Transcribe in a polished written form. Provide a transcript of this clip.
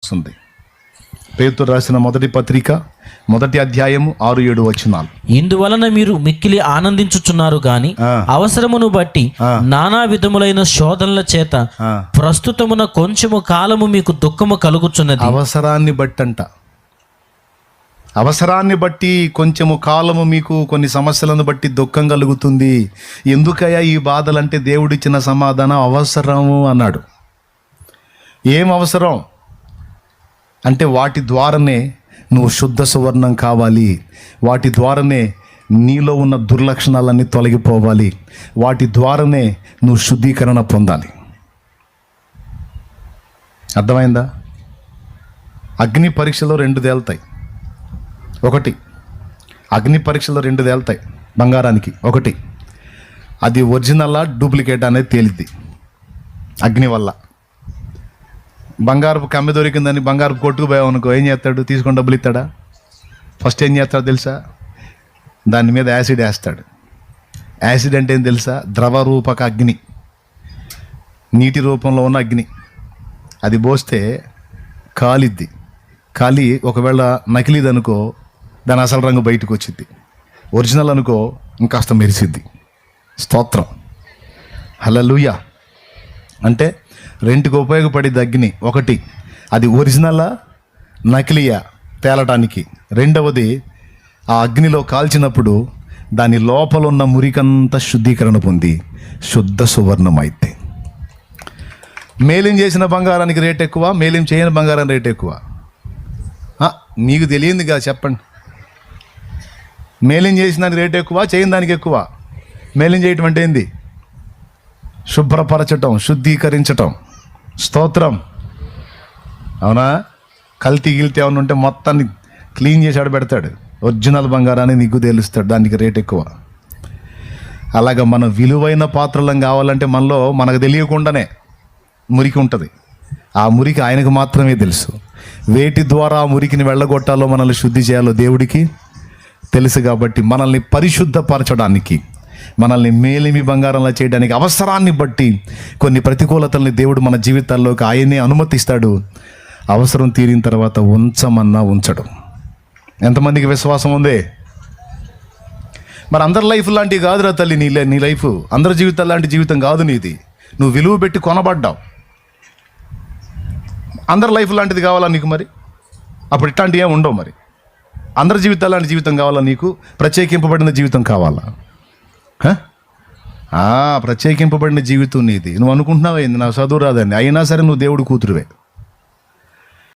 వస్తుంది. పేతురు రాసిన మొదటి పత్రిక 1వ అధ్యాయము 6-7 వచనాలు. ఇందువలన మీరు మిక్కిలి ఆనందించుచున్నారు గాని అవసరమును బట్టి నానా విధములైన శోధనల చేత ప్రస్తుతమున కొంచెము కాలము మీకు దుఃఖము కలుగుచున్నది. అవసరాన్ని బట్టి కొంచెము కాలము మీకు కొన్ని సమస్యలను బట్టి దుఃఖం కలుగుతుంది. ఎందుకయ్యా ఈ బాధలంటే దేవుడిచ్చిన సమాధానం అవసరము అన్నాడు. ఏం అవసరం అంటే వాటి ద్వారానే నువ్వు శుద్ధ సువర్ణం కావాలి, వాటి ద్వారానే నీలో ఉన్న దుర్లక్షణాలన్నీ తొలగిపోవాలి, వాటి ద్వారానే నువ్వు శుద్ధీకరణ పొందాలి. అర్థమైందా? అగ్ని పరీక్షలో 2 తేలుతాయి. ఒకటి అగ్ని పరీక్షలో 2 తేలుతాయి బంగారానికి. ఒకటి అది ఒరిజినలా డూప్లికేట్ అనేది తేలిద్ది అగ్ని వల్ల. బంగారపు కమ్మె దొరికిందని బంగారపు కొట్టుకుపోయావనుకో ఏం చేస్తాడు? తీసుకొని డబ్బులు ఇస్తాడా? ఫస్ట్ ఏం చేస్తాడు తెలుసా? దాని మీద యాసిడ్ వేస్తాడు. యాసిడ్ అంటే ఏం తెలుసా? ద్రవరూపక అగ్ని, నీటి రూపంలో ఉన్న అగ్ని. అది పోస్తే కాలిద్ది. కాలి ఒకవేళ నకిలీది అనుకో దాని అసలు రంగు బయటకు వచ్చింది. ఒరిజినల్ అనుకో ఇంకాస్త మెరిసిద్ది. స్తోత్రం, హల్లెలూయా. అంటే 2కి ఉపయోగపడేది అగ్ని. ఒకటి అది ఒరిజినలా నకిలీయా తేలటానికి. రెండవది ఆ అగ్నిలో కాల్చినప్పుడు దాని లోపల ఉన్న మురికంతా శుద్ధీకరణ పొంది శుద్ధ సువర్ణం అయితే. మేలిం చేసిన బంగారానికి రేట్ ఎక్కువ, మేలిం చేయని బంగారం రేట్ ఎక్కువ. మీకు తెలియందిగా చెప్పండి. మేలిం చేసిన దానికి రేట్ ఎక్కువ, చేయని దానికి ఎక్కువ. మేలిం చేయటం అంటే ఏంది? శుభ్రపరచటం, శుద్ధీకరించటం. స్తోత్రం, అవునా? కల్తీ గిల్తీ ఏమైనా ఉంటే మొత్తాన్ని క్లీన్ చేసి ఆడబెడతాడు. ఒరిజినల్ బంగారాన్ని నీకు తెలుస్తాడు, దానికి రేట్ ఎక్కువ. అలాగా మనం విలువైన పాత్రలం కావాలంటే మనలో మనకు తెలియకుండానే మురికి ఉంటుంది. ఆ మురికి ఆయనకు మాత్రమే తెలుసు. వేటి ద్వారా ఆ మురికిని వెళ్ళగొట్టాలో, మనల్ని శుద్ధి చేయాలో దేవుడికి తెలుసు. కాబట్టి మనల్ని పరిశుద్ధపరచడానికి, మనల్ని మేలిమి బంగారంలా చేయడానికి అవసరాన్ని బట్టి కొన్ని ప్రతికూలతల్ని దేవుడు మన జీవితాల్లోకి ఆయనే అనుమతిస్తాడు. అవసరం తీరిన తర్వాత ఉంచమన్నా ఉంచడు. ఎంతమందికి విశ్వాసం ఉంది? మరి అందరి లైఫ్ లాంటివి కాదురా తల్లి నీ లైఫ్. అందరి జీవితాలు లాంటి జీవితం కాదు నీది. నువ్వు విలువ పెట్టి కొనబడ్డావు. అందరి లైఫ్ లాంటిది కావాలా నీకు? మరి అప్పుడు ఇట్లాంటివి ఏమి ఉండవు. మరి అందరి జీవితాలు లాంటి జీవితం కావాలా నీకు? ప్రత్యేకింపబడిన జీవితం కావాలా? ప్రత్యేకింపబడిన జీవితం నీది. నువ్వు అనుకుంటున్నావు ఏంది నాకు చదువు రాదని, అయినా సరే నువ్వు దేవుడి కూతురువే.